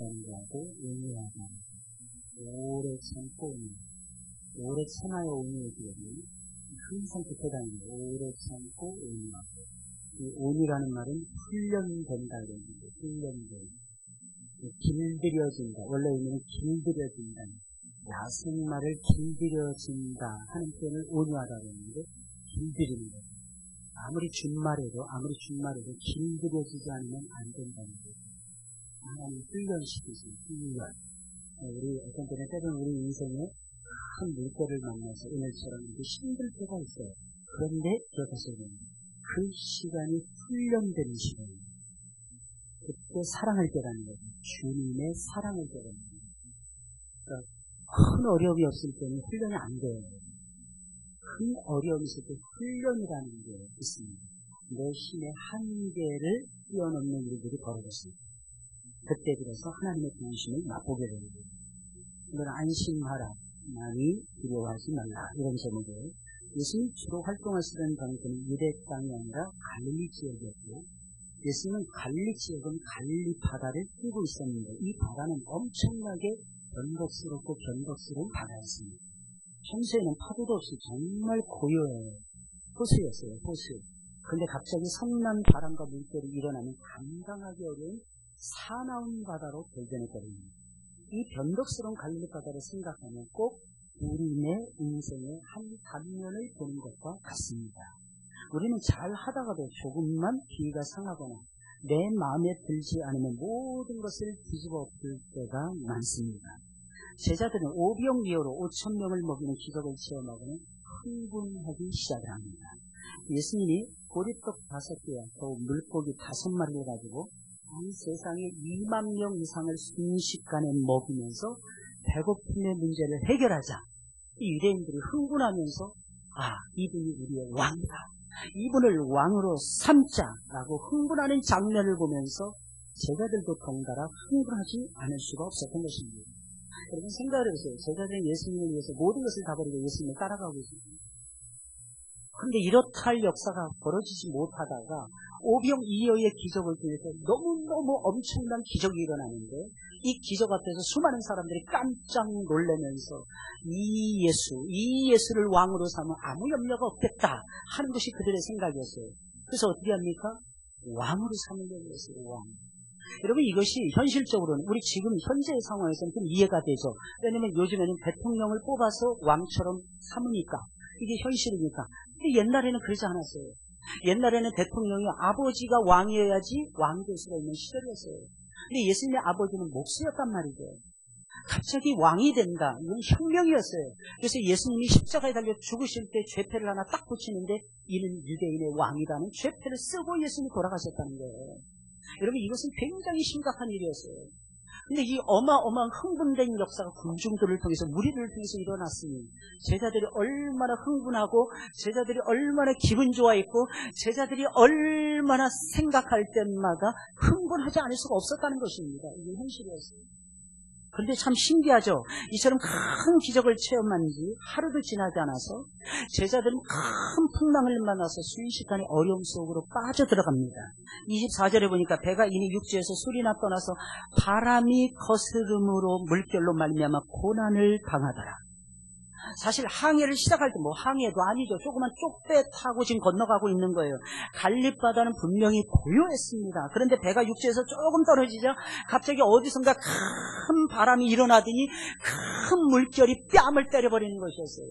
된다는 거하고 온유하다. 오래 참고 온유. 오래 참아야 온유의 기억이 항상 붙어다니는 거예요. 오래 참고 온유하고. 이 온유라는 말은 훈련된다 그러는 거예요. 훈련된. 길들여진다. 원래 의미는 길들여진다. 야생말을 길들여진다 하는 표현을 온유하다고 하는데 길들이는 거예요. 아무리 준말해도 길들여지지 않으면 안 된다는 거예요. 하나님 훈련시키지, 훈련. 우리 어떤 때는 우리 인생에 큰 물결을 만나서 오늘처럼 힘들 때가 있어요. 그런데 기억하셔야 됩니다. 그 시간이 훈련되는 시간이에요. 그때 사랑할 때라는 거예요. 주님의 사랑을 때라는 거예요. 그러니까 큰 어려움이 없을 때는 훈련이 안 돼요. 큰 어려움이 있을 때 훈련이라는 게 있습니다. 내 힘의 한계를 뛰어넘는 일들이 벌어졌습니다. 그때 들어서 하나님의 도우심을 맛보게 됩니다. 이건 안심하라, 많이 두려워하지 말라 이런 제목이에요. 예수님이 주로 활동하시던 방송은 유대 땅이 아니라 갈릴리 지역이었고 예수님은 갈릴리 지역은 갈릴리 바다를 뛰고 있었는데 이 바다는 엄청나게 변덕스러운 바다였습니다. 평소에는 파도도 없이 정말 고요해요. 호수였어요, 호수. 근데 갑자기 성난 바람과 물결이 일어나면 감당하기 어려운 사나운 바다로 돌변했거든요. 이 변덕스러운 갈릴리 바다를 생각하면 꼭 우리의 인생의 한 단면을 보는 것과 같습니다. 우리는 잘 하다가도 조금만 기회가 상하거나 내 마음에 들지 않으면 모든 것을 뒤집어 엎을 때가 많습니다. 제자들은 오병이어로 5,000명을 먹이는 기적을 체험하고는 흥분하기 시작을 합니다. 예수님이 보리떡 5개와 또 물고기 5마리를 가지고 이 세상에 2만 명 이상을 순식간에 먹이면서 배고픔의 문제를 해결하자. 이 유대인들이 흥분하면서 이분이 우리의 왕이다. 이분을 왕으로 삼자라고 흥분하는 장면을 보면서 제자들도 덩달아 흥분하지 않을 수가 없었던 것입니다. 여러분 생각을 해보세요. 제자들은 예수님을 위해서 모든 것을 다 버리고 예수님을 따라가고 있습니다. 그런데 이렇다 할 역사가 벌어지지 못하다가 오병이어의 기적을 통해서 너무너무 엄청난 기적이 일어나는데 이 기적 앞에서 수많은 사람들이 깜짝 놀라면서 이 예수를 왕으로 삼으면 아무 염려가 없겠다 하는 것이 그들의 생각이었어요. 그래서 어떻게 합니까? 왕으로 삼으려고 했어요. 왕. 여러분 이것이 현실적으로는 우리 지금 현재의 상황에서는 좀 이해가 되죠. 왜냐하면 요즘에는 대통령을 뽑아서 왕처럼 삼으니까 이게 현실이니까. 근데 옛날에는 그러지 않았어요. 옛날에는 대통령이 아버지가 왕이어야지 왕이 될 수가 있는 시절이었어요. 근데 예수님의 아버지는 목수였단 말이죠. 갑자기 왕이 된다. 이건 혁명이었어요. 그래서 예수님이 십자가에 달려 죽으실 때 죄패를 하나 딱 붙이는데 이는 유대인의 왕이라는 죄패를 쓰고 예수님이 돌아가셨다는 거예요. 여러분 이것은 굉장히 심각한 일이었어요. 근데 이 어마어마한 흥분된 역사가 군중들을 통해서 무리를 통해서 일어났으니 제자들이 얼마나 흥분하고 제자들이 얼마나 기분 좋아했고 제자들이 얼마나 생각할 때마다 흥분하지 않을 수가 없었다는 것입니다. 이게 현실이었어요. 그런데 참 신기하죠. 이처럼 큰 기적을 체험한 지 하루도 지나지 않아서 제자들은 큰 풍랑을 만나서 순식간에 어려움 속으로 빠져들어갑니다. 24절에 보니까 배가 이미 육지에서 소리나 떠나서 바람이 거스름으로 물결로 말미암아 고난을 당하더라. 사실 항해를 시작할 때 항해도 아니죠. 조그만 쪽배 타고 지금 건너가고 있는 거예요. 갈릴바다는 분명히 고요했습니다. 그런데 배가 육지에서 조금 떨어지자 갑자기 어디선가 큰 바람이 일어나더니 큰 물결이 뺨을 때려버리는 것이었어요.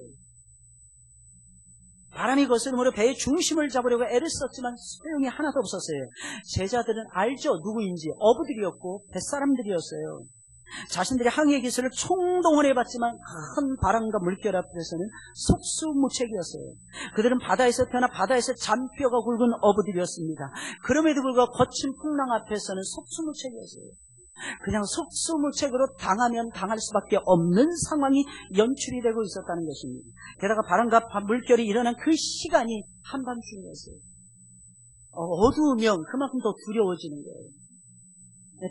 바람이 거스름으로 배의 중심을 잡으려고 애를 썼지만 소용이 하나도 없었어요. 제자들은 알죠. 누구인지. 어부들이었고 뱃사람들이었어요. 자신들의 항해 기술을 총동원해봤지만 큰 바람과 물결 앞에서는 속수무책이었어요. 그들은 바다에서 태어나 바다에서 잔뼈가 굵은 어부들이었습니다. 그럼에도 불구하고 거친 풍랑 앞에서는 속수무책이었어요. 그냥 속수무책으로 당하면 당할 수밖에 없는 상황이 연출이 되고 있었다는 것입니다. 게다가 바람과 물결이 일어난 그 시간이 한밤중이었어요. 어두우면 그만큼 더 두려워지는 거예요.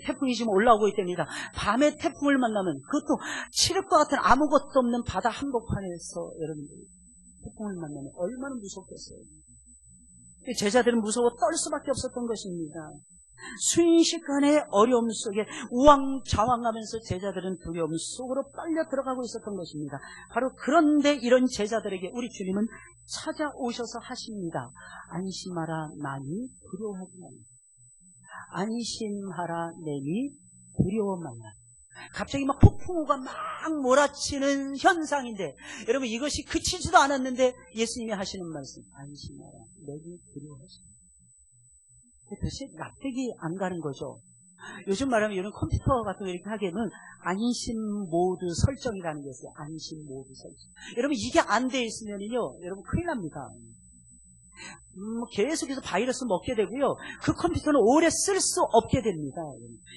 태풍이 지금 올라오고 있답니다. 밤에 태풍을 만나면 그것도 칠흑과 같은 아무것도 없는 바다 한복판에서 여러분들 태풍을 만나면 얼마나 무섭겠어요. 제자들은 무서워 떨 수밖에 없었던 것입니다. 순식간에 어려움 속에 우왕좌왕하면서 제자들은 두려움 속으로 빨려 들어가고 있었던 것입니다. 바로 그런데 이런 제자들에게 우리 주님은 찾아오셔서 하십니다. 안심하라, 나니 두려워하지 말라. 안심하라, 내니 두려워 말라. 갑자기 막 폭풍우가 막 몰아치는 현상인데, 여러분 이것이 그치지도 않았는데 예수님이 하시는 말씀, 안심하라, 내니 두려워하지 말라. 도대체 납득이 안 가는 거죠. 요즘 말하면 이런 컴퓨터 같은 거 이렇게 하기에는 안심 모드 설정이라는 게 있어요. 안심 모드 설정. 여러분 이게 안 돼 있으면요, 여러분 큰일 납니다. 계속해서 바이러스 먹게 되고요. 그 컴퓨터는 오래 쓸 수 없게 됩니다.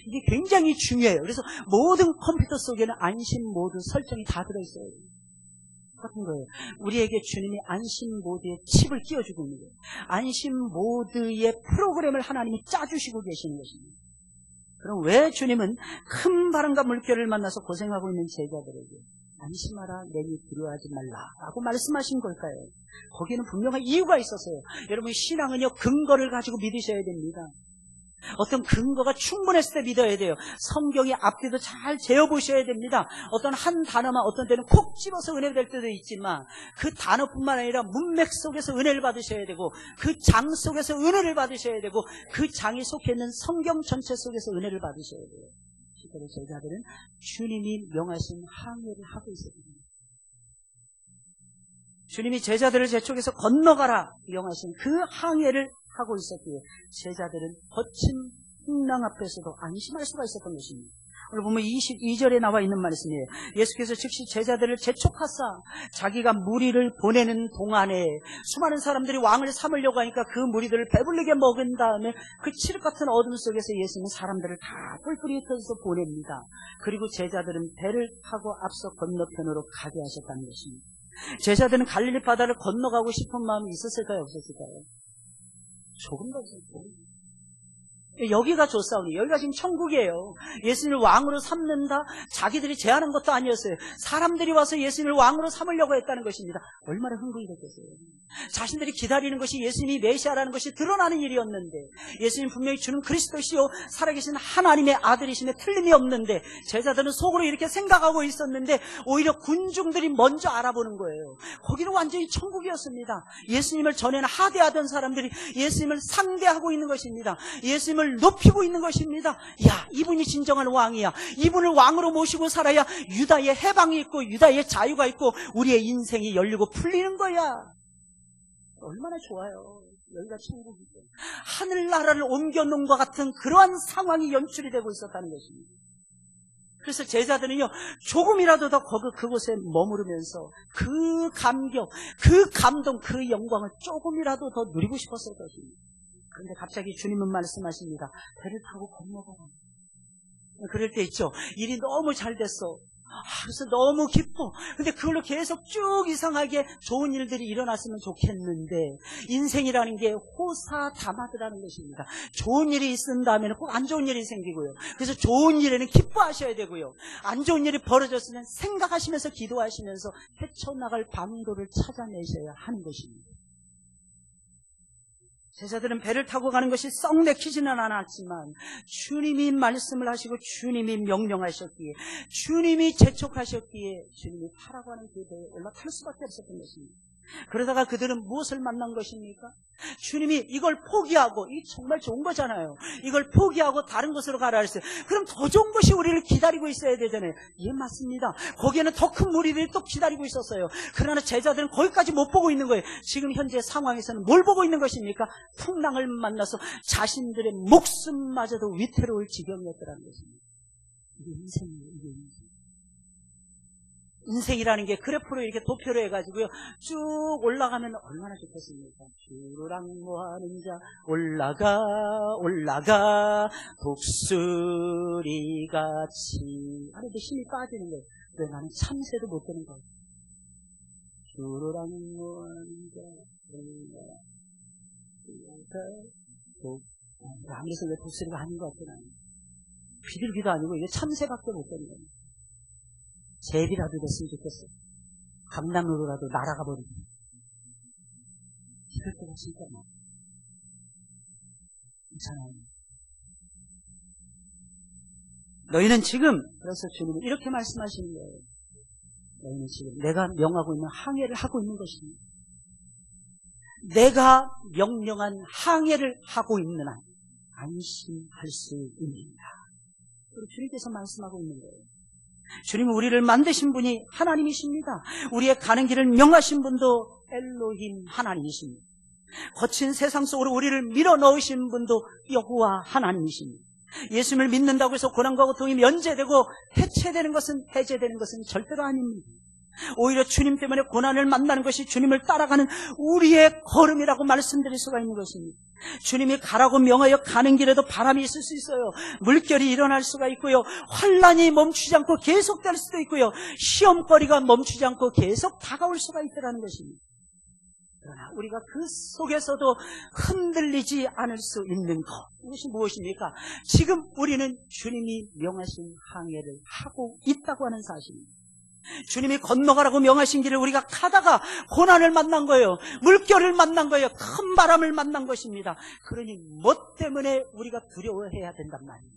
이게 굉장히 중요해요. 그래서 모든 컴퓨터 속에는 안심 모드 설정이 다 들어있어요. 같은 거예요. 우리에게 주님이 안심 모드에 칩을 끼워주고 있는 거예요. 안심 모드의 프로그램을 하나님이 짜주시고 계시는 것입니다. 그럼 왜 주님은 큰 바람과 물결을 만나서 고생하고 있는 제자들에게 안심하라, 내니 두려워하지 말라라고 말씀하신 걸까요? 거기는 분명한 이유가 있었어요. 여러분 신앙은요, 근거를 가지고 믿으셔야 됩니다. 어떤 근거가 충분했을 때 믿어야 돼요. 성경의 앞뒤도 잘 재어보셔야 됩니다. 어떤 한 단어만 어떤 때는 콕 집어서 은혜 될 때도 있지만 그 단어뿐만 아니라 문맥 속에서 은혜를 받으셔야 되고 그 장 속에서 은혜를 받으셔야 되고 그 장이 속해 있는 성경 전체 속에서 은혜를 받으셔야 돼요. 실제로 제자들은 주님이 명하신 항해를 하고 있었거든요. 주님이 제자들을 제촉해서 건너가라 명하신 그 항해를 하고 있었기에 제자들은 거친 풍랑 앞에서도 안심할 수가 있었던 것입니다. 오늘 보면 22절에 나와 있는 말씀이에요. 예수께서 즉시 제자들을 재촉하사 자기가 무리를 보내는 동안에 수많은 사람들이 왕을 삼으려고 하니까 그 무리들을 배불리게 먹은 다음에 그 칠흑 같은 어둠 속에서 예수님은 사람들을 다 뿔뿔이 흩어서 보냅니다. 그리고 제자들은 배를 타고 앞서 건너편으로 가게 하셨다는 것입니다. 제자들은 갈릴리 바다를 건너가고 싶은 마음이 있었을까요? 없었을까요? 조금 더 있었어요. 여기가 좋사오니 여기가 지금 천국이에요. 예수님을 왕으로 삼는다? 자기들이 제안한 것도 아니었어요. 사람들이 와서 예수님을 왕으로 삼으려고 했다는 것입니다. 얼마나 흥분이 됐겠어요. 자신들이 기다리는 것이 예수님이 메시아라는 것이 드러나는 일이었는데 예수님 분명히 주는 그리스도시요 살아계신 하나님의 아들이심에 틀림이 없는데 제자들은 속으로 이렇게 생각하고 있었는데 오히려 군중들이 먼저 알아보는 거예요. 거기는 완전히 천국이었습니다. 예수님을 전에는 하대하던 사람들이 예수님을 상대하고 있는 것입니다. 예수님을 높이고 있는 것입니다. 야, 이분이 진정한 왕이야. 이분을 왕으로 모시고 살아야 유다의 해방이 있고 유다의 자유가 있고 우리의 인생이 열리고 풀리는 거야. 얼마나 좋아요. 여기가 천국이죠. 하늘나라를 옮겨놓은 것 같은 그러한 상황이 연출이 되고 있었다는 것입니다. 그래서 제자들은요, 조금이라도 더 그곳에 머무르면서 그 감격, 그 감동, 그 영광을 조금이라도 더 누리고 싶었을 것입니다. 그런데 갑자기 주님은 말씀하십니다. 배를 타고 건너가라. 그럴 때 있죠. 일이 너무 잘 됐어. 그래서 너무 기뻐. 근데 그걸로 계속 쭉 이상하게 좋은 일들이 일어났으면 좋겠는데 인생이라는 게 호사다마드라는 것입니다. 좋은 일이 있은 다음에는 꼭 안 좋은 일이 생기고요. 그래서 좋은 일에는 기뻐하셔야 되고요. 안 좋은 일이 벌어졌으면 생각하시면서 기도하시면서 헤쳐나갈 방도를 찾아내셔야 하는 것입니다. 제자들은 배를 타고 가는 것이 썩 내키지는 않았지만 주님이 말씀을 하시고 주님이 명령하셨기에 주님이 재촉하셨기에 주님이 타라고 하는 그 배에 올라탈 수밖에 없었던 것입니다. 그러다가 그들은 무엇을 만난 것입니까? 주님이 이걸 포기하고, 이게 정말 좋은 거잖아요. 이걸 포기하고 다른 곳으로 가라 했어요. 그럼 더 좋은 것이 우리를 기다리고 있어야 되잖아요. 예, 맞습니다. 거기에는 더 큰 무리들이 또 기다리고 있었어요. 그러나 제자들은 거기까지 못 보고 있는 거예요. 지금 현재 상황에서는 뭘 보고 있는 것입니까? 풍랑을 만나서 자신들의 목숨마저도 위태로울 지경이었더라는 것입니다. 이게 인생이에요. 이게 인생. 인생이라는 게 그래프로 이렇게 도표로 해가지고요 쭉 올라가면 얼마나 좋겠습니까? 주랑 뭐하는 자 올라가 독수리같이 하는데 힘이 빠지는 거예요. 왜? 나는 참새도 못 되는 거예요. 주랑 뭐하는 자 올라가 아무래도 왜 독수리가 아닌 것 같아요. 비둘기도 아니고 이게 참새밖에 못 되는 거예요. 제비라도 됐으면 좋겠어요. 강남으로라도 날아가 버리고. 이럴 때가 진짜 많아요. 괜찮아요. 너희는 지금, 그래서 주님은 이렇게 말씀하시는 거예요. 너희는 지금 내가 명하고 있는 항해를 하고 있는 것입니다. 내가 명령한 항해를 하고 있는 한 안심할 수 있느니라. 그리고 주님께서 말씀하고 있는 거예요. 주님은 우리를 만드신 분이 하나님이십니다. 우리의 가는 길을 명하신 분도 엘로힘 하나님이십니다. 거친 세상 속으로 우리를 밀어넣으신 분도 여호와 하나님이십니다. 예수님을 믿는다고 해서 고난과 고통이 면제되고 해제되는 것은 절대로 아닙니다. 오히려 주님 때문에 고난을 만나는 것이 주님을 따라가는 우리의 걸음이라고 말씀드릴 수가 있는 것입니다. 주님이 가라고 명하여 가는 길에도 바람이 있을 수 있어요. 물결이 일어날 수가 있고요. 환란이 멈추지 않고 계속될 수도 있고요. 시험거리가 멈추지 않고 계속 다가올 수가 있다는 것입니다. 그러나 우리가 그 속에서도 흔들리지 않을 수 있는 것, 이것이 무엇입니까? 지금 우리는 주님이 명하신 항해를 하고 있다고 하는 사실입니다. 주님이 건너가라고 명하신 길을 우리가 가다가 고난을 만난 거예요. 물결을 만난 거예요. 큰 바람을 만난 것입니다. 그러니 뭐 때문에 우리가 두려워해야 된단 말이에요.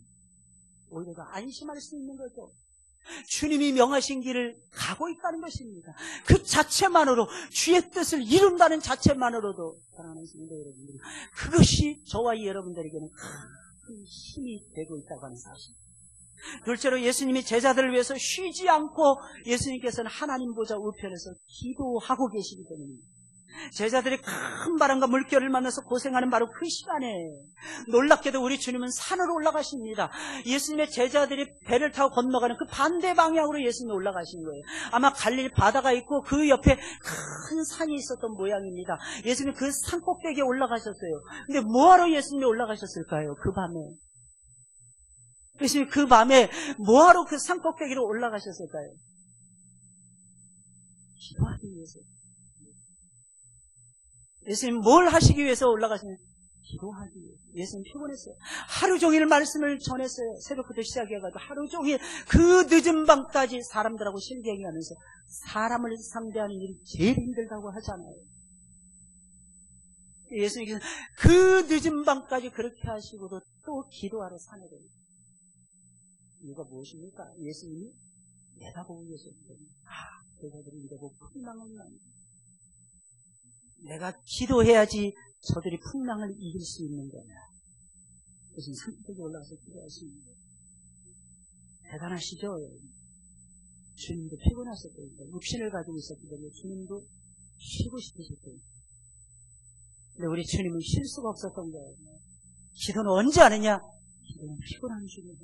오히려 더 안심할 수 있는 거죠. 주님이 명하신 길을 가고 있다는 것입니다. 그 자체만으로, 주의 뜻을 이룬다는 자체만으로도, 사랑하는 성도 여러분들, 그것이 저와 여러분들에게는 큰 힘이 되고 있다고 하는 사실. 둘째로 예수님이 제자들을 위해서 쉬지 않고 예수님께서는 하나님 보좌 우편에서 기도하고 계시기 때문입니다. 제자들이 큰 바람과 물결을 만나서 고생하는 바로 그 시간에 놀랍게도 우리 주님은 산으로 올라가십니다. 예수님의 제자들이 배를 타고 건너가는 그 반대 방향으로 예수님이 올라가신 거예요. 아마 갈릴 바다가 있고 그 옆에 큰 산이 있었던 모양입니다. 예수님이 그 산 꼭대기에 올라가셨어요. 근데 뭐하러 예수님이 올라가셨을까요? 그 밤에. 예수님이 그 밤에 뭐하러 그 산 꼭대기로 올라가셨을까요? 기도하기 위해서. 예수님 뭘 하시기 위해서 올라가시냐? 기도하기 위해서. 예수님 피곤했어요. 하루 종일 말씀을 전했어요. 새벽부터 시작해가지고 하루 종일 그 늦은 밤까지 사람들하고 실갱이하면서 사람을 상대하는 일이 제일 힘들다고 하잖아요. 예수님께서 그 늦은 밤까지 그렇게 하시고도 또 기도하러 산에 가요. 이유가 무엇입니까? 예수님이 내다보고 계셨기 때문에 제자들이 이러고 풍랑을 납니다. 내가 기도해야지 저들이 풍랑을 이길 수 있는 거야. 그래서 산꼭대기에 올라가서 기도하십니다. 대단하시죠? 주님도 피곤하셨을 거예요. 육신을 가지고 있었기 때문에 주님도 쉬고 싶으실 거예요. 근데 우리 주님은 쉴 수가 없었던 거예요. 기도는 언제 하느냐? 기도는 피곤한 중이에요.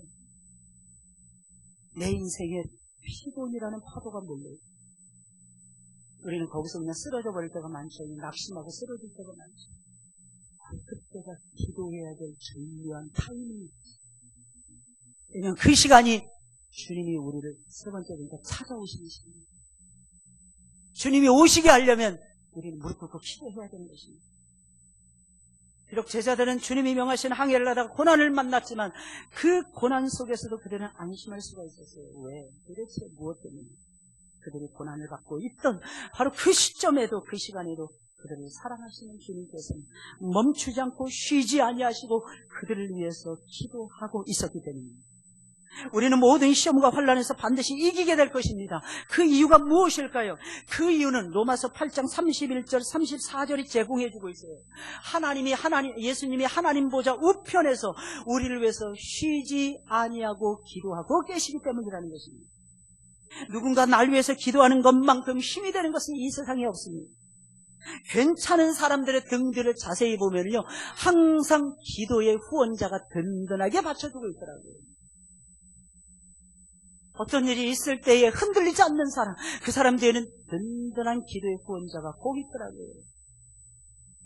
내 인생에 피곤이라는 파도가 몰려요. 우리는 거기서 그냥 쓰러져 버릴 때가 많죠. 낙심하고 쓰러질 때가 많죠. 그때가 기도해야 될 중요한 타이밍이죠. 왜냐하면 그 시간이 주님이 우리를 세 번째로 찾아오시는 시간입니다. 주님이 오시게 하려면 우리는 무릎 꿇고 기도해야 되는 것입니다. 비록 제자들은 주님이 명하신 항해를 하다가 고난을 만났지만 그 고난 속에서도 그들은 안심할 수가 있었어요. 왜? 도대체 무엇 때문에? 그들이 고난을 받고 있던 바로 그 시점에도, 그 시간에도 그들을 사랑하시는 주님께서는 멈추지 않고 쉬지 아니하시고 그들을 위해서 기도하고 있었기 때문입니다. 우리는 모든 시험과 환난에서 반드시 이기게 될 것입니다. 그 이유가 무엇일까요? 그 이유는 로마서 8장 31절 34절이 제공해주고 있어요. 예수님이 하나님 보좌 우편에서 우리를 위해서 쉬지 아니하고 기도하고 계시기 때문이라는 것입니다. 누군가 날 위해서 기도하는 것만큼 힘이 되는 것은 이 세상에 없습니다. 괜찮은 사람들의 등들을 자세히 보면요, 항상 기도의 후원자가 든든하게 받쳐주고 있더라고요. 어떤 일이 있을 때에 흔들리지 않는 사람, 그 사람 뒤에는 든든한 기도의 후원자가 꼭 있더라고요.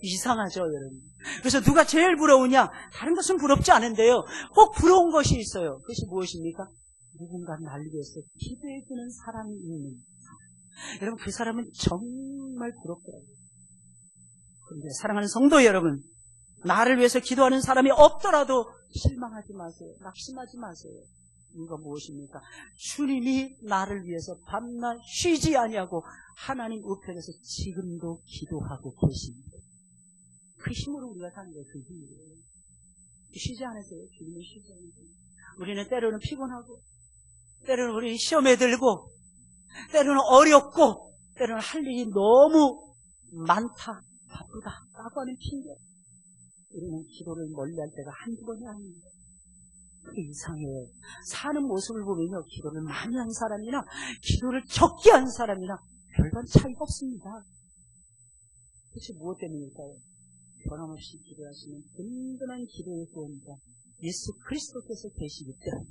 이상하죠, 여러분? 그래서 누가 제일 부러우냐? 다른 것은 부럽지 않은데요, 꼭 부러운 것이 있어요. 그것이 무엇입니까? 누군가 날 위해서 기도해주는 사람이 있는 사람. 여러분, 그 사람은 정말 부럽더라고요. 그런데 사랑하는 성도 여러분, 나를 위해서 기도하는 사람이 없더라도 실망하지 마세요. 낙심하지 마세요. 이유가 무엇입니까? 주님이 나를 위해서 밤낮 쉬지 아니하고 하나님 우편에서 지금도 기도하고 계십니다. 그 힘으로 우리가 사는 거예요. 그 힘으로. 쉬지 않으세요. 주님이 쉬지 않으세요. 우리는 때로는 피곤하고, 때로는 우리 시험에 들고, 때로는 어렵고, 때로는 할 일이 너무 많다, 바쁘다 라고 하는 핑계. 우리는 기도를 멀리할 때가 한두 번이 아닙니다. 이상해요. 사는 모습을 보면요, 기도를 많이 한 사람이나 기도를 적게 한 사람이나 별반 차이가 없습니다. 도대체 무엇 때문일까요? 변함없이 기도하시는 든든한 기도의 구원자 예수 그리스도께서 계시기 때문에.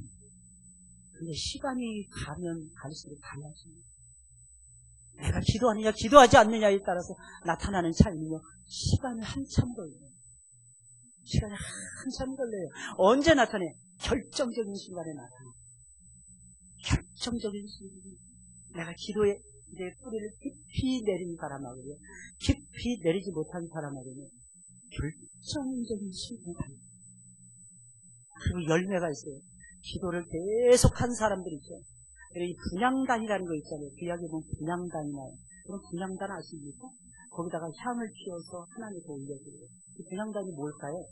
근데 시간이 가면 갈수록 달라집니다. 내가 기도하느냐 기도하지 않느냐에 따라서 나타나는 차이는요, 시간이 한참 걸려요. 시간이 한참 걸려요. 언제 나타내? 결정적인 순간에 나타나요. 결정적인 순간에 내가 기도에 내 뿌리를 깊이 내린 사람하고요, 깊이 내리지 못한 사람하고는 결정적인 순간에 달라요. 그리고 열매가 있어요. 기도를 계속한 사람들이 있죠. 이 분향단이라는 거 있잖아요. 구약에 보면 분향단이 나요. 그럼 분향단 아십니까? 거기다가 향을 피워서 하나님께 올려드려요. 이 분향단이 뭘까요?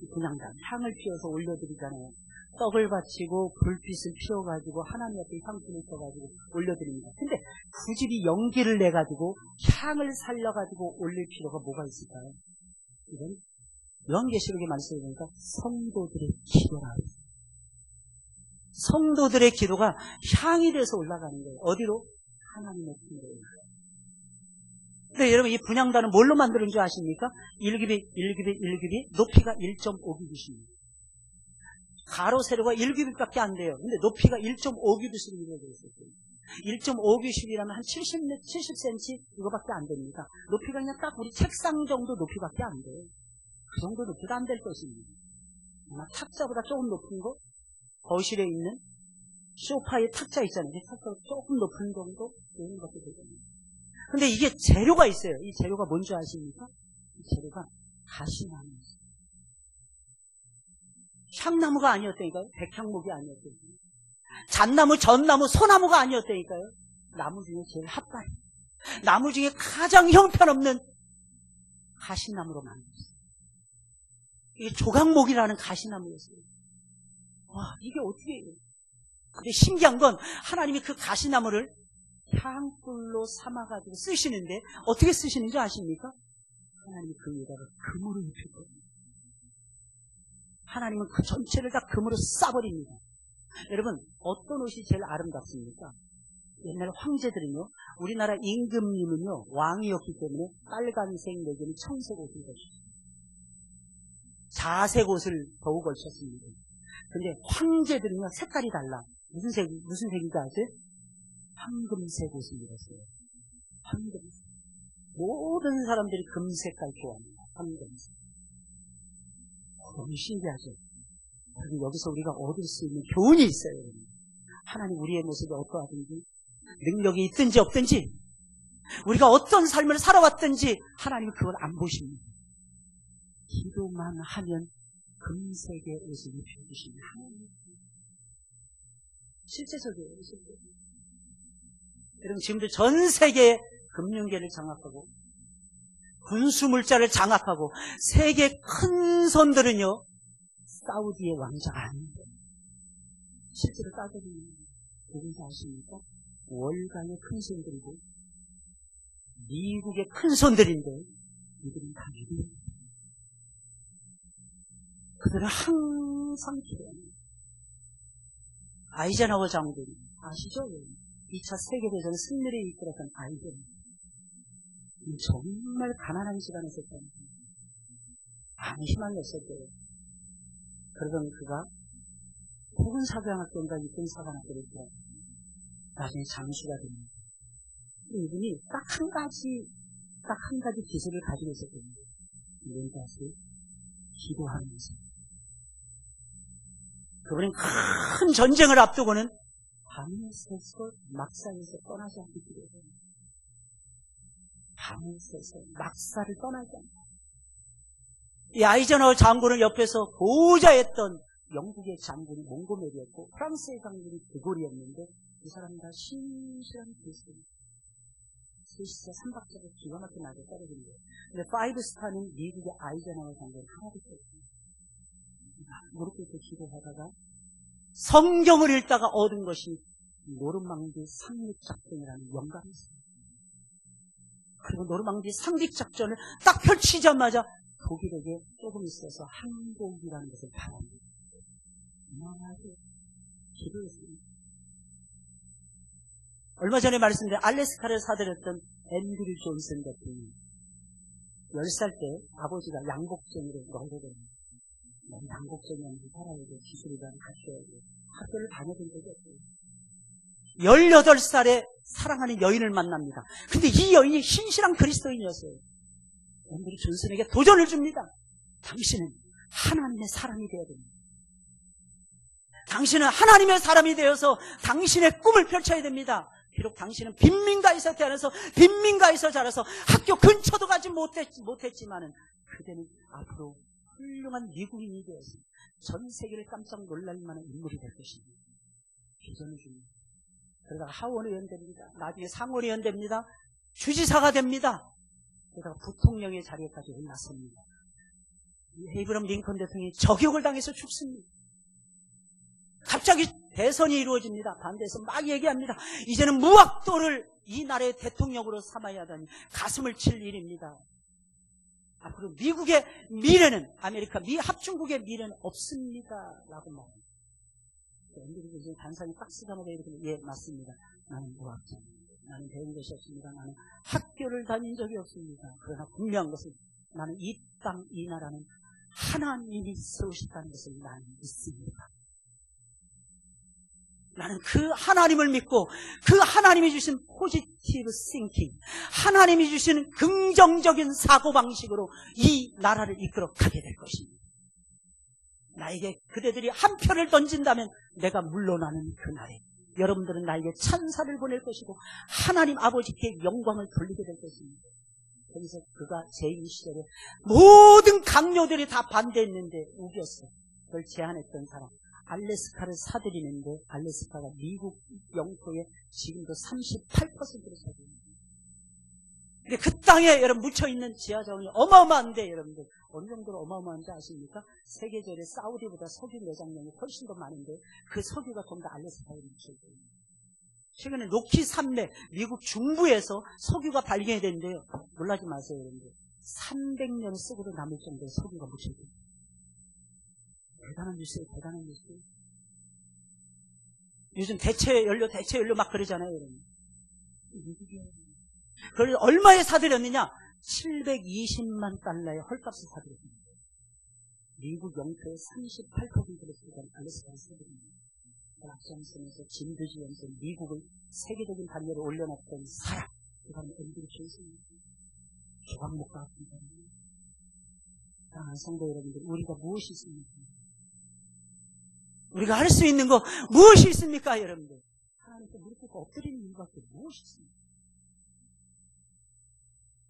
이 분향단, 향을 피워서 올려드리잖아요. 떡을 바치고 불빛을 피워가지고 하나님 앞에 향수를 펴가지고 올려드립니다. 근데 굳이 이 연기를 내가지고 향을 살려가지고 올릴 필요가 뭐가 있을까요? 이건 요한계시록의 말씀을 보니까 성도들의 기도라. 성도들의 기도가 향이 돼서 올라가는 거예요. 어디로? 하나님의 품으로. 근데 여러분, 이 분향단은 뭘로 만드는 줄 아십니까? 1규빗 높이가 1.5규빗입니다. 가로 세로가 1규빗밖에 안 돼요. 근데 높이가 1.5규빗으로 이루어져 있어요. 1.5규빗이라면 한 70cm 이거밖에 안 됩니다. 높이가 그냥 딱 우리 책상 정도 높이밖에 안 돼요. 그 정도 높이가 안 될 것입니다. 아마 탁자보다 조금 높은 거, 거실에 있는 소파의 탁자 있잖아요. 그 탁자가 조금 높은 정도 이런 것도 되거든요. 근데 이게 재료가 있어요. 이 재료가 뭔지 아십니까? 이 재료가 가시나무예요. 향나무가 아니었다니까요. 백향목이 아니었다니까요. 잣나무, 전나무, 소나무가 아니었다니까요. 나무 중에 제일 핫바리, 나무 중에 가장 형편없는 가시나무로 만들었어요. 이게 조각목이라는 가시나무였어요. 와, 이게 어떻게 해요? 근데 신기한 건 하나님이 그 가시나무를 향불로 삼아가지고 쓰시는데 어떻게 쓰시는지 아십니까? 하나님이 그 위에다가 금으로 입힐 겁니다. 하나님은 그 전체를 다 금으로 싸버립니다. 여러분, 어떤 옷이 제일 아름답습니까? 옛날 황제들은요, 우리나라 임금님은요, 왕이었기 때문에 빨간색 내지는 청색 옷을 걸쳤어요. 자색 옷을 더욱 걸쳤습니다. 근데 황제들은요, 색깔이 달라. 무슨 색인지 아세요? 황금색 옷을 입었어요. 황금색. 모든 사람들이 금색깔 좋아합니다. 황금색. 너무 신기하죠? 그리고 여기서 우리가 얻을 수 있는 교훈이 있어요. 하나님 우리의 모습이 어떠하든지, 능력이 있든지 없든지, 우리가 어떤 삶을 살아왔든지 하나님은 그걸 안 보십니다. 기도만 하면 금색의 옷을 입혀주십니다. 실제적이에요. 여러분, 지금도 전 세계의 금융계를 장악하고 군수물자를 장악하고 세계 큰 손들은요, 사우디의 왕자가 아닙니다. 실제로 따져보면 누군지 아십니까? 월가의 큰 손들이고 미국의 큰 손들인데 이들은 다 유대인입니다. 그들은 항상 기도합니다. 아이젠하워 장군 아시죠? 2차 세계대전 승리를 이끌었던 아이젠하워. 정말 가난한 시간에 있었다는 거예요. 많이 희망했을 때요. 그러던 그가 혹은 사교학교인가 이쁜 사관학교를 들어갔어요. 나중에 장수가 됩니다. 이분이 딱 한 가지 기술을 가지고 있었거든요. 뭔지 아세요? 기도하면서. 그분은 큰 전쟁을 앞두고는 밤새서 막사에서 떠나지 않고 기도해요. 밤새서 막사를 떠나지 않고. 이 아이젠하워 장군을 옆에서 보좌했던 영국의 장군이 몽고메리였고 프랑스의 장군이 드골이었는데 이 사람은 다 신실한 그리스도입니다. 셋이서 3박자로 기가 막히게 맞아 떨어진 거예요. 근데 5스타는 미국의 아이젠하워 장군을 하나도 뺐습니다. 무릎 꿇고 기도하다가 성경을 읽다가 얻은 것이 노르망디 상륙작전이라는 영감이 있어요. 그리고 노르망디 상륙작전을 딱 펼치자마자 독일에게 조금 있어서 항복이라는 것을 바랍니다. 이만하게 기도했습니다. 얼마 전에 말씀드린 알래스카를 사들였던 앤드류 존슨 대통령. 10살 때 아버지가 양복쟁이로 노래됩니다. 양복쟁이한테 살아야 돼. 기술이라는 갖춰야 돼. 학교를 다녀본 적이 없어요. 18살에 사랑하는 여인을 만납니다. 근데 이 여인이 신실한 그리스도인이었어요. 앤드류 존슨에게 도전을 줍니다. 당신은 하나님의 사람이 되어야 됩니다. 당신은 하나님의 사람이 되어서 당신의 꿈을 펼쳐야 됩니다. 비록 당신은 빈민가에서 태어나서 빈민가에서 자라서 학교 근처도 가지 못했지만은 그대는 앞으로 훌륭한 미국인이 되어서 전 세계를 깜짝 놀랄 만한 인물이 될 것입니다. 비전을 줍니다. 그러다가 하원의원 됩니다. 나중에 상원의원 됩니다. 주지사가 됩니다. 그러다가 부통령의 자리에까지 올랐습니다. 에이브럼 링컨 대통령이 저격을 당해서 죽습니다. 갑자기 대선이 이루어집니다. 반대에서 막 얘기합니다. 이제는 무학도를 이 나라의 대통령으로 삼아야 하다니 가슴을 칠 일입니다. 앞으로 미국의 미래는, 아메리카 미합중국의 미래는 없습니다. 라고 말합니다. 앤드류 단상이 딱 쓰다마자 이렇게, 예, 맞습니다. 나는 무학자입니다. 나는 배운 것이 없습니다. 나는 학교를 다닌 적이 없습니다. 그러나 분명한 것은 나는 이 땅, 이 나라는 하나님이 세우셨다는 것을 나는 믿습니다. 나는 그 하나님을 믿고 그 하나님이 주신 포지티브 싱킹, 하나님이 주신 긍정적인 사고방식으로 이 나라를 이끌어 가게 될 것입니다. 나에게 그대들이 한 표를 던진다면 내가 물러나는 그날에 여러분들은 나에게 찬사를 보낼 것이고 하나님 아버지께 영광을 돌리게 될 것입니다. 그래서 그가 재임 시절에 모든 강요들이 다 반대했는데 우겼어. 그걸 제안했던 사람. 알래스카를 사들이는데 알래스카가 미국 영토의 지금도 38%를 사들입니다. 근데 그 땅에 여러분 묻혀있는 지하자원이 어마어마한데 여러분들 어느 정도로 어마어마한지 아십니까? 세계적으로 사우디보다 석유 내장량이 훨씬 더 많은데 그 석유가 전부 다 알래스카에 묻혀있어요. 최근에 로키 산맥 미국 중부에서 석유가 발견이 됐는데요. 놀라지 마세요 여러분들. 300년 쓰고도 남을 정도의 석유가 묻혀있어요. 대단한 뉴스예요. 대단한 뉴스. 요즘 대체 연료 막 그러잖아요. 여러분. 그걸 얼마에 사들였느냐? 720만 달러의 헐값을 사들였습니다. 미국 영토의 38%를 쓰던 알래스카를 사들입니다. 앞장서면서 진두지면서 미국을 세계적인 단계로 올려놨던 사람. 그 사람은 앤드류 존슨입니다. 조각목과 같은 사람입니다. 사랑하는 성도 여러분들, 우리가 무엇이 있습니까? 우리가 할 수 있는 거 무엇이 있습니까, 여러분들? 하나님께 무릎 꿇고 엎드리는 일밖에 무엇이 있습니까?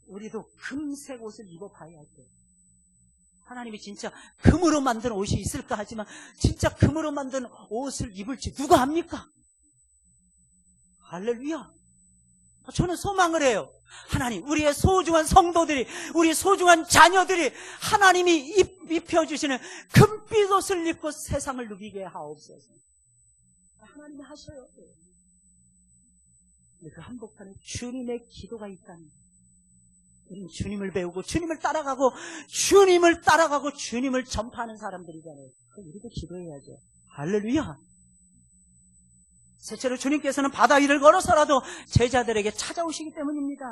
우리도 금색 옷을 입어봐야 할 때 하나님이 진짜 금으로 만든 옷이 있을까 하지만 진짜 금으로 만든 옷을 입을지 누가 합니까? 할렐루야. 저는 소망을 해요. 하나님, 우리의 소중한 성도들이, 우리 소중한 자녀들이 하나님이 입혀주시는 금빛 옷을 입고 세상을 누비게 하옵소서. 하나님이 하셔요. 근데 그 한복판에 주님의 기도가 있다니. 우리는 주님을 배우고 주님을 따라가고 주님을 전파하는 사람들이잖아요. 그럼 우리도 기도해야죠. 할렐루야. 셋째로 주님께서는 바다 위를 걸어서라도 제자들에게 찾아오시기 때문입니다.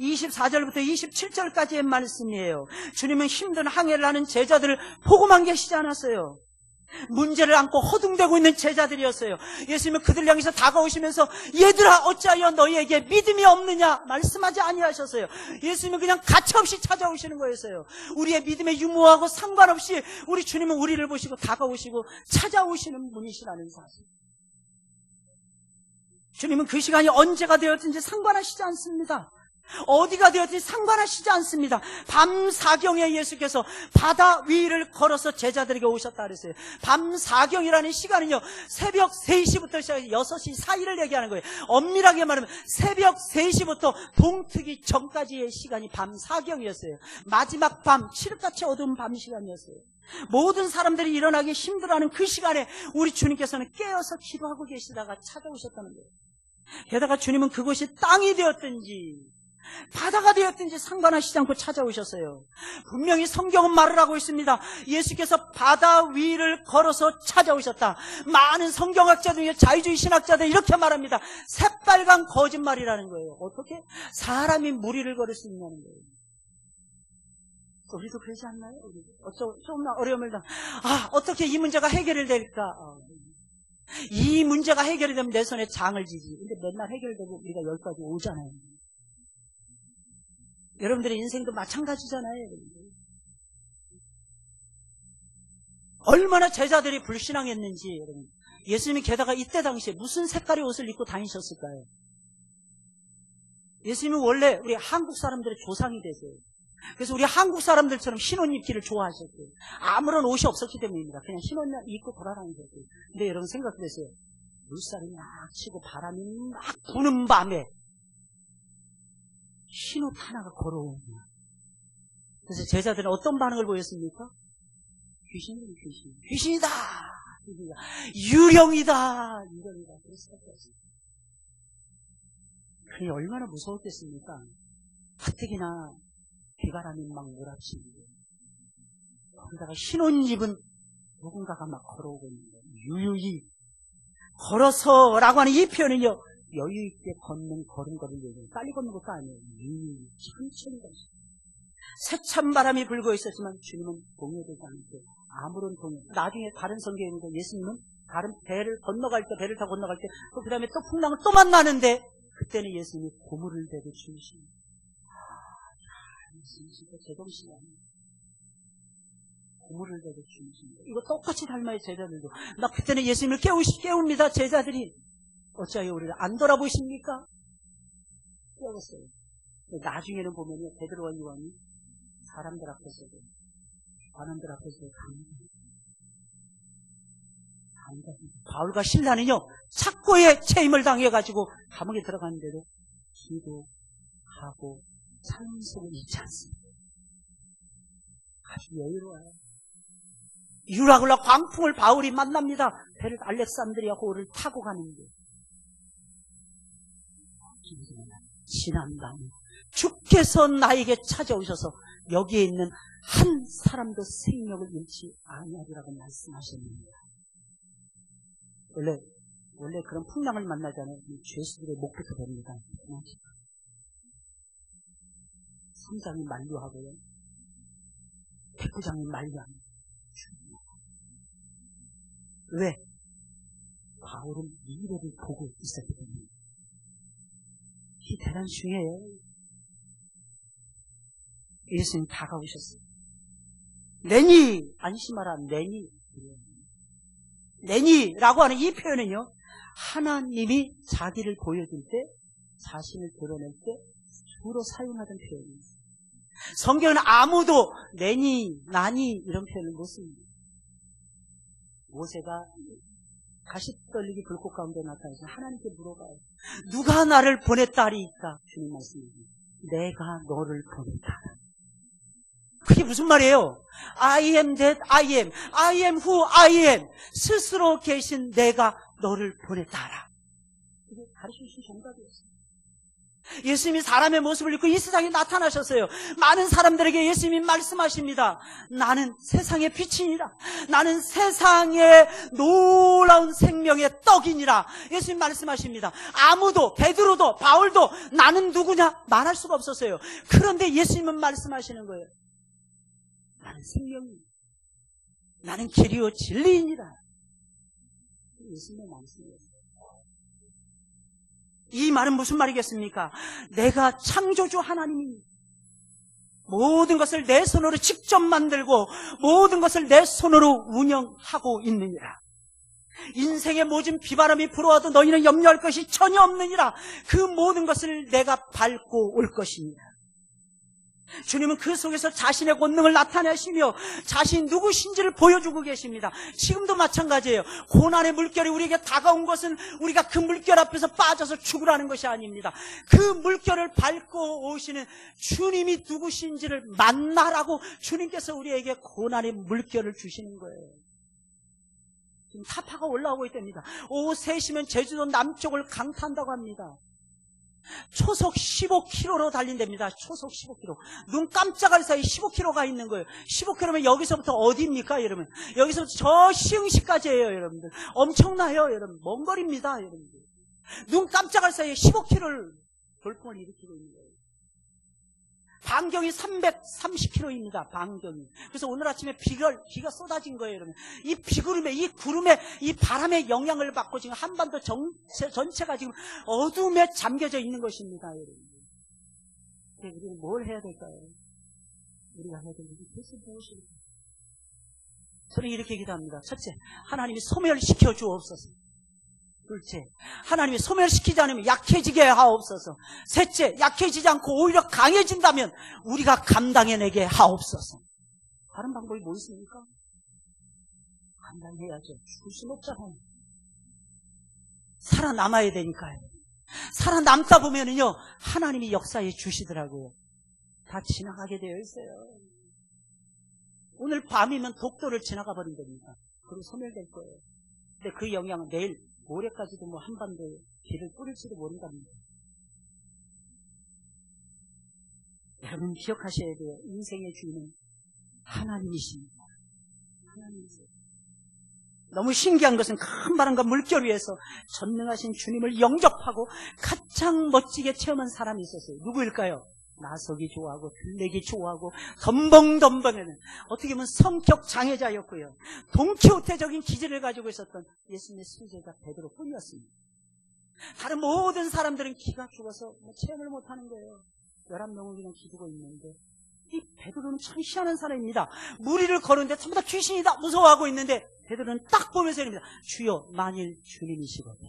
24절부터 27절까지의 말씀이에요. 주님은 힘든 항해를 하는 제자들을 보고만 계시지 않았어요. 문제를 안고 허둥대고 있는 제자들이었어요. 예수님은 그들 향해서 다가오시면서 얘들아 어찌하여 너희에게 믿음이 없느냐 말씀하지 아니하셨어요. 예수님은 그냥 가차없이 찾아오시는 거였어요. 우리의 믿음의 유무하고 상관없이 우리 주님은 우리를 보시고 다가오시고 찾아오시는 분이시라는 사실. 주님은 그 시간이 언제가 되었든지 상관하시지 않습니다. 어디가 되었든지 상관하시지 않습니다. 밤 사경에 예수께서 바다 위를 걸어서 제자들에게 오셨다 그랬어요. 밤 사경이라는 시간은요, 새벽 3시부터 시작해서 6시 사이를 얘기하는 거예요. 엄밀하게 말하면 새벽 3시부터 동트기 전까지의 시간이 밤 사경이었어요. 마지막 밤, 칠흑같이 어두운 밤 시간이었어요. 모든 사람들이 일어나기 힘들어하는 그 시간에 우리 주님께서는 깨어서 기도하고 계시다가 찾아오셨다는 거예요. 게다가 주님은 그곳이 땅이 되었든지 바다가 되었든지 상관하시지 않고 찾아오셨어요. 분명히 성경은 말을 하고 있습니다. 예수께서 바다 위를 걸어서 찾아오셨다. 많은 성경학자들, 자유주의 신학자들 이렇게 말합니다. 새빨간 거짓말이라는 거예요. 어떻게? 사람이 물 위를 걸을 수 있냐는 거예요. 우리도 그러지 않나요? 좀 어려움을 어떻게 이 문제가 해결이 될까? 이 문제가 해결이 되면 내 손에 장을 지지. 근데 맨날 해결되고 우리가 여기까지 오잖아요. 여러분들의 인생도 마찬가지잖아요. 얼마나 제자들이 불신앙했는지. 여러분. 예수님이 게다가 이때 당시에 무슨 색깔의 옷을 입고 다니셨을까요? 예수님은 원래 우리 한국 사람들의 조상이 되세요. 그래서 우리 한국 사람들처럼 흰 옷 입기를 좋아하셨고요. 아무런 옷이 없었기 때문입니다. 그냥 흰 옷 입고 돌아다니셨고요. 근데 여러분 생각해보세요. 물살이 막 치고 바람이 막 부는 밤에 흰 옷 하나가 걸어오는 거예요. 그래서 제자들은 어떤 반응을 보였습니까? 귀신이다. 유령이다. 그게 얼마나 무서웠겠습니까? 가뜩이나 비바람이 막 몰아치는 거예요. 거기다가 흰 옷 입은 누군가가 막 걸어오고 있는 거예요. 유유히 걸어서라고 하는 이 표현은요, 여유있게 걷는 걸음걸이를 얘기해요. 빨리 걷는 것도 아니에요. 유유히 천천히 걷어요. 세찬 바람이 불고 있었지만 주님은 동요되지 않고 아무런 동요. 나중에 다른 성경에 있는 예수님은 다른 배를 건너갈 때, 배를 타고 건너갈 때, 또 그 다음에 또 풍랑을 또 만나는데 그때는 예수님이 고물을 대고 주무십니다. 진짜 제정신이 아니에요. 고물을 대고 주무십니다. 이거 똑같이 닮아요, 제자들도. 나 그때는 예수님을 깨웁니다, 제자들이. 어찌하여 우리를 안 돌아보십니까? 깨웠어요. 나중에는 보면요, 베드로와 요한이 사람들 앞에서도, 관원들 앞에서도 바울과 실라는요, 착고에 체임을 당해가지고 감옥에 들어갔는데도 기도하고 찬송을 잊지 않습니다. 아주 여유로워요. 유라굴라 광풍을 바울이 만납니다. 배를 알렉산드리아 호를 타고 가는데 지난밤 주께서 나에게 찾아오셔서 여기에 있는 한 사람도 생명을 잃지 아니하리라고 말씀하셨습니다. 원래 그런 풍랑을 만나잖아요. 죄수들의 목부터 봅니다. 3장이 만류하고요. 백부장이 만류합니다. 왜? 바울은 미래를 보고 있었기 때문에. 이 대단 중요해요. 예수님 다가오셨어요. 내니 안심하라. 내니라고 하는 이 표현은요, 하나님이 자기를 보여줄 때, 자신을 드러낼 때 주로 사용하던 표현입니다. 성경은 아무도 내니, 나니 이런 표현을 못 씁니다. 모세가 가시 떨리기 불꽃 가운데 나타나서 하나님께 물어봐요. 누가 나를 보냈다리까? 주님 말씀입니다. 내가 너를 보냈다. 그게 무슨 말이에요? I am that I am. I am who I am. 스스로 계신 내가 너를 보냈다라. 이게 가르치신 정답이었어요. 예수님이 사람의 모습을 입고 이 세상에 나타나셨어요. 많은 사람들에게 예수님이 말씀하십니다. 나는 세상의 빛이니라. 나는 세상의 놀라운 생명의 떡이니라. 예수님 말씀하십니다. 아무도, 베드로도, 바울도 나는 누구냐 말할 수가 없었어요. 그런데 예수님은 말씀하시는 거예요. 나는 생명이니라. 나는 길이요 진리이니라. 예수님의 말씀이었어요. 이 말은 무슨 말이겠습니까? 내가 창조주 하나님입니다. 모든 것을 내 손으로 직접 만들고 모든 것을 내 손으로 운영하고 있느니라. 인생의 모든 비바람이 불어와도 너희는 염려할 것이 전혀 없느니라. 그 모든 것을 내가 밟고 올 것입니다. 주님은 그 속에서 자신의 권능을 나타내시며 자신 누구신지를 보여주고 계십니다. 지금도 마찬가지예요. 고난의 물결이 우리에게 다가온 것은 우리가 그 물결 앞에서 빠져서 죽으라는 것이 아닙니다. 그 물결을 밟고 오시는 주님이 누구신지를 만나라고 주님께서 우리에게 고난의 물결을 주시는 거예요. 지금 타파가 올라오고 있답니다. 오후 3시면 제주도 남쪽을 강타한다고 합니다. 초속 15km로 달린답니다. 초속 15km. 눈 깜짝할 사이 15km가 있는 거예요. 15km면 여기서부터 어디입니까, 여러분? 여기서부터 저 시흥시까지예요, 여러분들. 엄청나요, 여러분. 먼 거리입니다, 여러분들. 눈 깜짝할 사이에 15km를 돌풍을 일으키고 있는 거예요. 반경이 330km입니다. 반경이. 그래서 오늘 아침에 비가 쏟아진 거예요, 여러분. 이 비구름에, 이 구름에, 이 바람의 영향을 받고 지금 한반도 전체가 지금 어둠에 잠겨져 있는 것입니다, 여러분. 우리는 뭘 해야 될까요? 우리가 해야 될 일이 도대체 무엇일까요? 저는 이렇게 기도합니다. 첫째, 하나님이 소멸시켜 주옵소서. 둘째, 하나님이 소멸시키지 않으면 약해지게 하옵소서. 셋째, 약해지지 않고 오히려 강해진다면 우리가 감당해내게 하옵소서. 다른 방법이 뭐 있습니까? 감당해야죠. 죽을 수는 없잖아요. 살아남아야 되니까요. 살아남다 보면은요, 하나님이 역사해 주시더라고요. 다 지나가게 되어 있어요. 오늘 밤이면 독도를 지나가 버린 겁니다. 그리고 소멸될 거예요. 근데 그 영향은 내일 모레까지도 뭐 한반도에 비를 뿌릴지도 모른답니다. 여러분 기억하셔야 돼요. 인생의 주인은 하나님이십니다. 하나님이세요. 너무 신기한 것은 큰 바람과 물결 위에서 전능하신 주님을 영접하고 가장 멋지게 체험한 사람이 있었어요. 누구일까요? 나서기 좋아하고 들내기 좋아하고 덤벙덤벙하는, 어떻게 보면 성격 장애자였고요. 돈키호테적인 기질을 가지고 있었던 예수님의 수제자 베드로뿐이었습니다. 다른 모든 사람들은 기가 죽어서 체험을 못하는 거예요. 11명은 그냥 기두고 있는데 이 베드로는 참 희한한 사람입니다. 무리를 거는데 전부 다 귀신이다 무서워하고 있는데 베드로는 딱 보면서 이럽니다. 주여 만일 주님이시거든.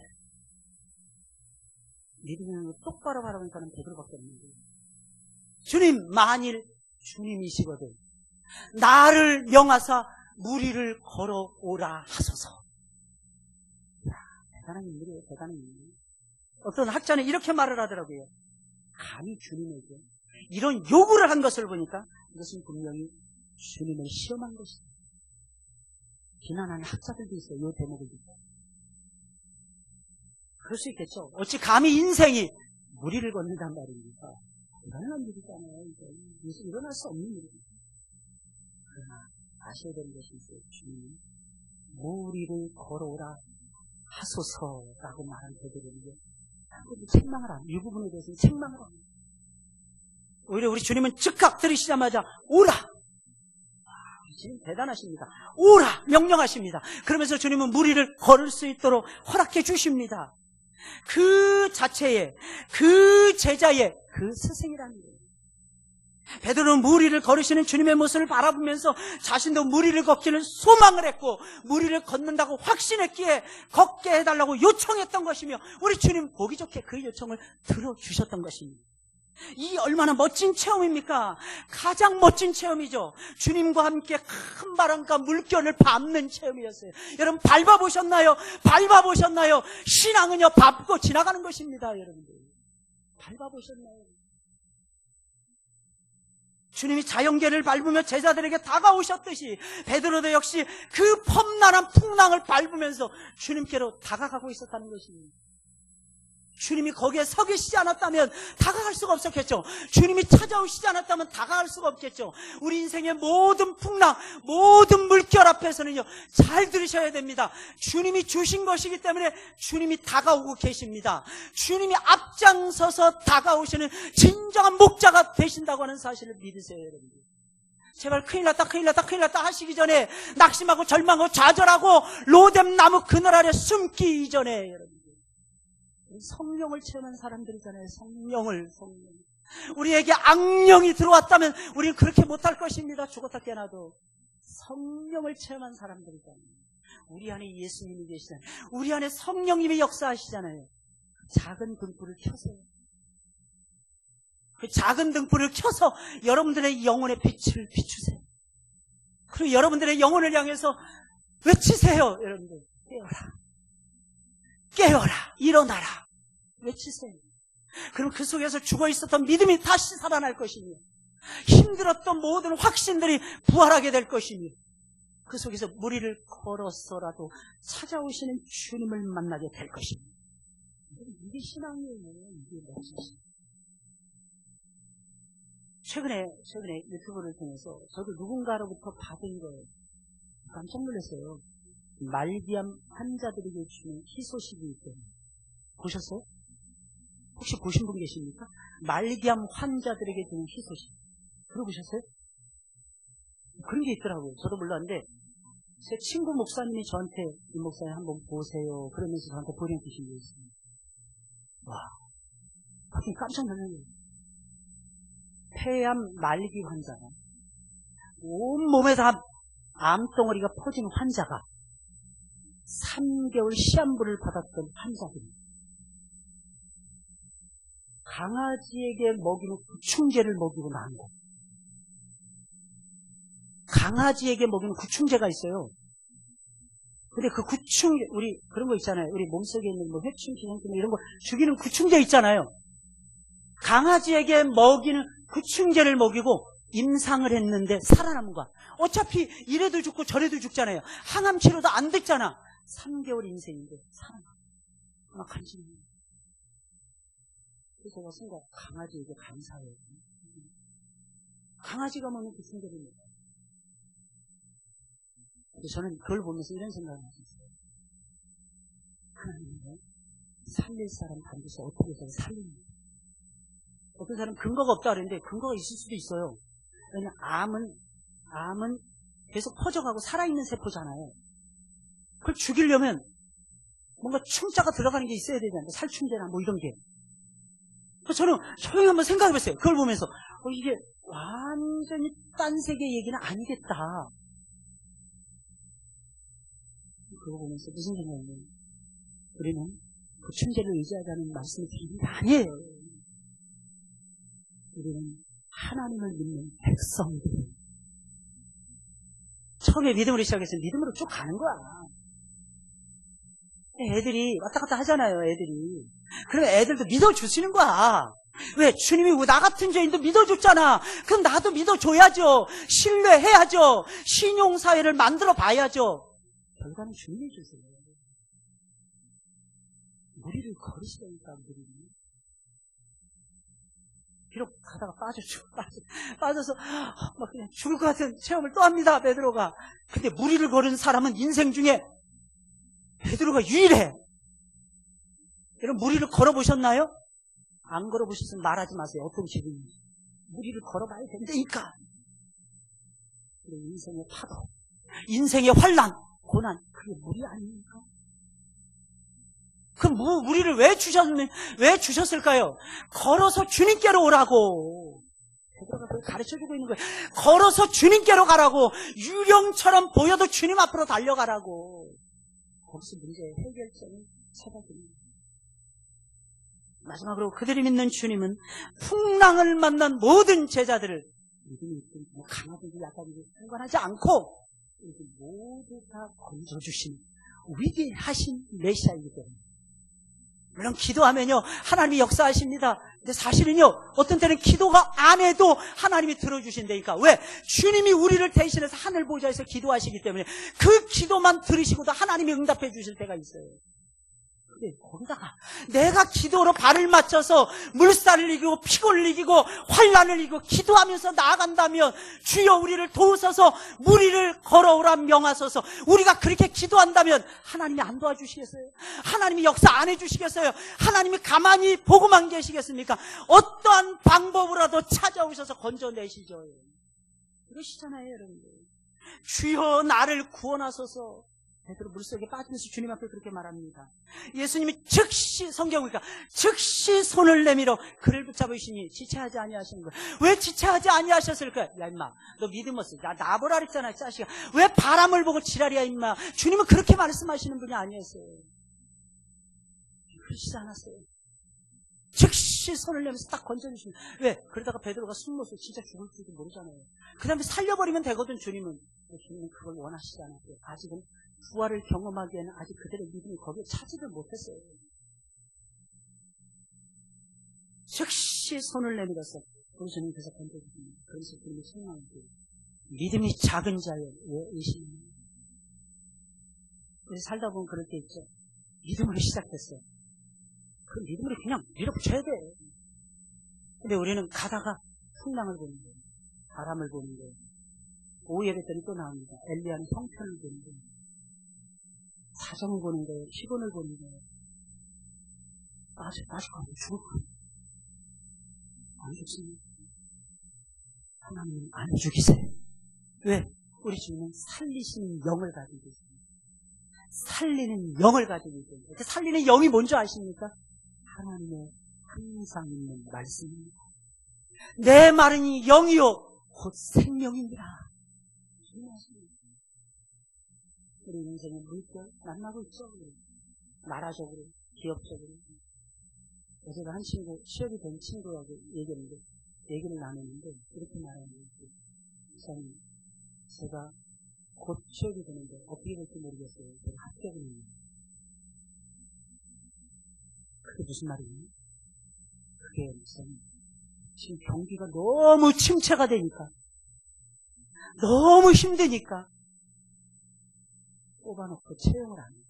믿음을 똑바로 바라보는 사람은 베드로밖에 없는 거예요. 주님 만일 주님이시거든 나를 명하사 무리를 걸어오라 하소서. 대단한 인물이에요. 대단한 인물. 어떤 학자는 이렇게 말을 하더라고요. 감히 주님에게 이런 요구를 한 것을 보니까 이것은 분명히 주님을 시험한 것이다. 비난하는 학자들도 있어요. 이 대목을 듣고. 그럴 수 있겠죠. 어찌 감히 인생이 무리를 걷는단 말입니까? 불가능한 일이잖아요. 이것은 일어날 수 없는 일입니다. 그러나 아셔야 되는 것이 있어요. 주님은 무리를 걸어오라 하소서라고 말한 베드로에게 책망을 합니다. 이 부분에 대해서는 책망을 합니다. 오히려 우리 주님은 즉각 들으시자마자 오라! 주님 대단하십니다. 오라! 명령하십니다. 그러면서 주님은 무리를 걸을 수 있도록 허락해 주십니다. 그 자체에, 그 제자의 그 스승이라는 거예요. 베드로는 무리를 걸으시는 주님의 모습을 바라보면서 자신도 무리를 걷기를 소망을 했고 무리를 걷는다고 확신했기에 걷게 해달라고 요청했던 것이며 우리 주님 보기 좋게 그 요청을 들어주셨던 것입니다. 이 얼마나 멋진 체험입니까? 가장 멋진 체험이죠. 주님과 함께 큰 바람과 물결을 밟는 체험이었어요. 여러분 밟아보셨나요? 밟아보셨나요? 신앙은요 밟고 지나가는 것입니다. 여러분들 밟아보셨나요? 주님이 자연계를 밟으며 제자들에게 다가오셨듯이 베드로도 역시 그 펌난한 풍랑을 밟으면서 주님께로 다가가고 있었다는 것입니다. 주님이 거기에 서 계시지 않았다면 다가갈 수가 없었겠죠. 주님이 찾아오시지 않았다면 다가갈 수가 없겠죠. 우리 인생의 모든 풍랑, 모든 물결 앞에서는요 잘 들으셔야 됩니다. 주님이 주신 것이기 때문에 주님이 다가오고 계십니다. 주님이 앞장서서 다가오시는 진정한 목자가 되신다고 하는 사실을 믿으세요, 여러분들. 제발 큰일 났다 큰일 났다 큰일 났다 하시기 전에 낙심하고 절망하고 좌절하고 로뎀 나무 그늘 아래 숨기 이전에 여러분 성령을 체험한 사람들이잖아요. 성령. 우리에게 악령이 들어왔다면 우리는 그렇게 못할 것입니다. 죽었다 깨나도. 성령을 체험한 사람들이잖아요. 우리 안에 예수님이 계시잖아요. 우리 안에 성령님이 역사하시잖아요. 작은 등불을 켜세요. 그 작은 등불을 켜서 여러분들의 영혼의 빛을 비추세요. 그리고 여러분들의 영혼을 향해서 외치세요. 여러분들 깨어라, 깨어라, 일어나라 외치세요. 그럼 그 속에서 죽어있었던 믿음이 다시 살아날 것이며 힘들었던 모든 확신들이 부활하게 될 것이며 그 속에서 무리를 걸어서라도 찾아오시는 주님을 만나게 될 것입니다. 이게 신앙이에요. 이게 멋지지. 최근에 유튜브를 통해서 저도 누군가로부터 받은 거예요. 깜짝 놀랐어요. 말기암 환자들에게 주는 희소식이 있거든요. 보셨어요? 혹시 보신 분 계십니까? 말기암 환자들에게 주는 희소식. 들어보셨어요? 그런 게 있더라고요. 저도 몰랐는데 제 친구 목사님이 저한테 이 목사님 한번 보세요. 그러면서 저한테 보내주신 게 있습니다. 와, 갑자기 깜짝 놀랐네요. 폐암 말기 환자가 온몸에 다 암덩어리가 퍼진 환자가 3개월 시한부를 받았던 환자들입니다. 강아지에게 먹이는 구충제를 먹이고 난 거. 강아지에게 먹이는 구충제가 있어요. 근데 그 구충제, 우리 그런 거 있잖아요. 우리 몸속에 있는 뭐 회충, 기생충 이런 거 죽이는 구충제 있잖아요. 강아지에게 먹이는 구충제를 먹이고 임상을 했는데 살아남은 거야. 어차피 이래도 죽고 저래도 죽잖아요. 항암 치료도 안 됐잖아. 3개월 인생인데 살아남아. 막 간지는 거야. 그래서 제가 순간 강아지에게 감사해요. 강아지가 먹는 구충제를 먹어요. 저는 그걸 보면서 이런 생각을 했어요. 하나님은 살릴 사람 반드시 어떻게 해서 살립니다. 어떤 사람은 근거가 없다 그랬는데 근거가 있을 수도 있어요. 왜냐하면 암은 계속 퍼져가고 살아있는 세포잖아요. 그걸 죽이려면 뭔가 충자가 들어가는 게 있어야 되지 않나요? 살충제나 뭐 이런 게. 그래서 저는 조용히 한번 생각해봤어요. 그걸 보면서 이게 완전히 딴 세계 얘기는 아니겠다. 그거 보면서 무슨 생각이에요? 우리는 구충제를 의지하자는 말씀이 드리는 게 아니에요. 우리는 하나님을 믿는 백성들. 처음에 믿음으로 시작해서 믿음으로 쭉 가는 거야. 애들이 왔다 갔다 하잖아요, 애들이. 그러면 애들도 믿어주시는 거야. 왜? 주님이 나 같은 죄인도 믿어줬잖아. 그럼 나도 믿어줘야죠. 신뢰해야죠. 신용사회를 만들어 봐야죠. 결과는 주님이 주세요. 무리를 걸으시다니까, 무리를. 비록 가다가 빠져서 막 그냥 죽을 것 같은 체험을 또 합니다, 베드로가. 근데 무리를 걸은 사람은 인생 중에 베드로가 유일해. 여러분 무리를 걸어보셨나요? 안 걸어보셨으면 말하지 마세요. 어떤 기분인지. 무리를 걸어봐야 된다니까. 인생의 파도, 인생의 환난, 고난, 그게 무리 아닙니까? 그럼 무리를 왜 주셨을까요? 걸어서 주님께로 오라고. 베드로가 그걸 가르쳐주고 있는 거예요. 걸어서 주님께로 가라고. 유령처럼 보여도 주님 앞으로 달려가라고. 거기서 문제의 해결점을 찾아줍니다. 마지막으로 그들이 믿는 주님은 풍랑을 만난 모든 제자들을 믿음이 있든 뭐 강하든지 약하든지 상관하지 않고 모두 다 건져주시는 위대하신 메시아이기 때문에. 물론 기도하면요 하나님이 역사하십니다. 근데 사실은요 어떤 때는 기도가 안 해도 하나님이 들어주신다니까. 왜? 주님이 우리를 대신해서 하늘 보좌에서 기도하시기 때문에 그 기도만 들으시고도 하나님이 응답해 주실 때가 있어요. 근데 거기다가 내가 기도로 발을 맞춰서 물살을 이기고 피곤을 이기고 환난을 이기고 기도하면서 나아간다면 주여 우리를 도우소서, 무리를 걸어오라 명하소서. 우리가 그렇게 기도한다면 하나님이 안 도와주시겠어요? 하나님이 역사 안 해주시겠어요? 하나님이 가만히 보고만 계시겠습니까? 어떠한 방법으로라도 찾아오셔서 건져내시죠. 그러시잖아요, 여러분들. 주여 나를 구원하소서. 베드로 물속에 빠지면서 주님 앞에 그렇게 말합니다. 예수님이 즉시 성경이니까 즉시 손을 내밀어 그를 붙잡으시니 지체하지 아니하시는 거예요. 왜 지체하지 아니하셨을까요? 야 임마 너 믿음 없어. 나보라 그랬잖아 자식아. 왜 바람을 보고 지랄이야 임마. 주님은 그렇게 말씀하시는 분이 아니었어요. 그러시지 않았어요. 즉시 손을 내면서 딱 건져주시면. 왜? 그러다가 베드로가 숨어서 진짜 죽을지도 모르잖아요. 그 다음에 살려버리면 되거든. 주님은 그걸 원하시지 않았어요. 아직은 부활을 경험하기에는 아직 그들의 믿음이 거기에 차지를 못했어요. 즉시 손을 내밀어서 우리 주님께서 건져주십니다. 그래서 주님이 실망하고 믿음이 작은 자여 왜 의심하냐. 그래서 살다 보면 그럴 때 있죠. 믿음으로 시작했어요. 그 믿음으로 그냥 밀어붙여야 돼. 근데 우리는 가다가 풍랑을 보는 거예요. 바람을 보는 거예요. 오해했더니 또 나옵니다. 엘리야는 형편을 보는 거예요. 사정을 보는 거예요. 피곤을 보는 거예요. 빠져가고 죽을 거예요. 안 죽습니다. 하나님은 안 죽이세요. 왜? 우리 주님은 살리시는 영을 가지고 있습니다. 살리는 영을 가지고 있습니다. 그 살리는 영이 뭔지 아십니까? 하나님의 항상 있는 말씀입니다. 내 말은 영이요 곧 생명입니다. 우리 인생의 물결 만나고 있죠. 나라적으로, 기업적으로. 어제가 한 친구, 취업이 된 친구하고 얘기를 나눴는데 이렇게 말하는 거예요. 목사님, 제가 곧 취업이 되는데 어떻게 될지 모르겠어요. 제가 합격을 했는데. 그게 무슨 말이에요? 그게 목사님, 지금 경기가 너무 침체가 되니까, 너무 힘드니까 뽑아놓고 채용을 안 해요.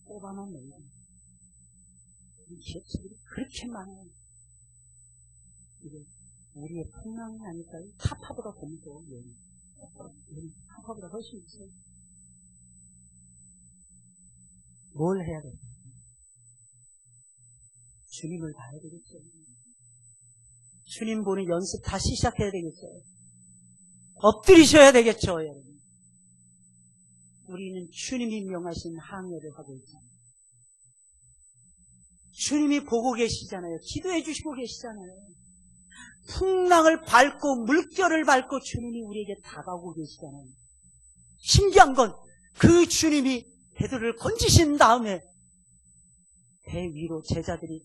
뽑아놓는 기업체들이 그렇게 많아요. 이게 우리의 풍랑이 아닐까요? 타파보다 검도 타파보다 훨씬 있어요. 뭘 해야 될까요? 주님을 봐야 되겠죠. 주님 보는 연습 다시 시작해야 되겠어요. 엎드리셔야 되겠죠, 여러분. 우리는 주님이 명하신 항해를 하고 있잖아요. 주님이 보고 계시잖아요. 기도해 주시고 계시잖아요. 풍랑을 밟고 물결을 밟고 주님이 우리에게 다가오고 계시잖아요. 신기한 건 그 주님이 베드로를 건지신 다음에 배 위로 제자들이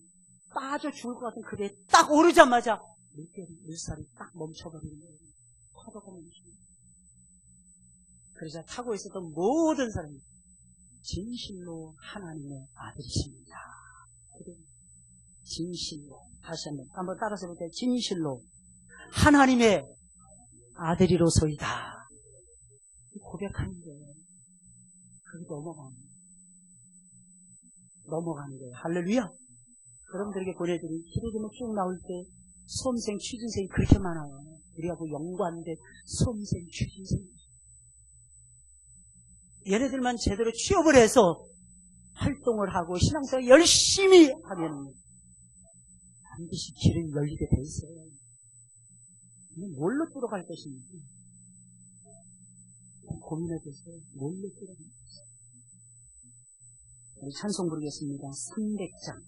빠져 죽을 것 같은 그 배에 딱 오르자마자 물살이 딱 멈춰버리는 거예요. 파도가 멈추는 거예요. 그래서 타고 있었던 모든 사람이 진실로 하나님의 아들이십니다. 진실로. 다시 한번 따라서 볼게요. 진실로 하나님의 아들이로소이다. 고백하는 거예요. 그게 넘어가는 거예요. 할렐루야. 여러분들에게 보내드린 기도제목 쭉 나올 때 수험생, 취준생이 그렇게 많아요. 우리하고 연관된 수험생, 취준생. 얘네들만 제대로 취업을 해서 활동을 하고 신앙생활 열심히 하면 반드시 길은 열리게 돼 있어요. 뭘로 뚫어갈 것인지 고민해 보세요. 뭘로 뚫어갈 것인지. 우리 찬송 부르겠습니다. 300장.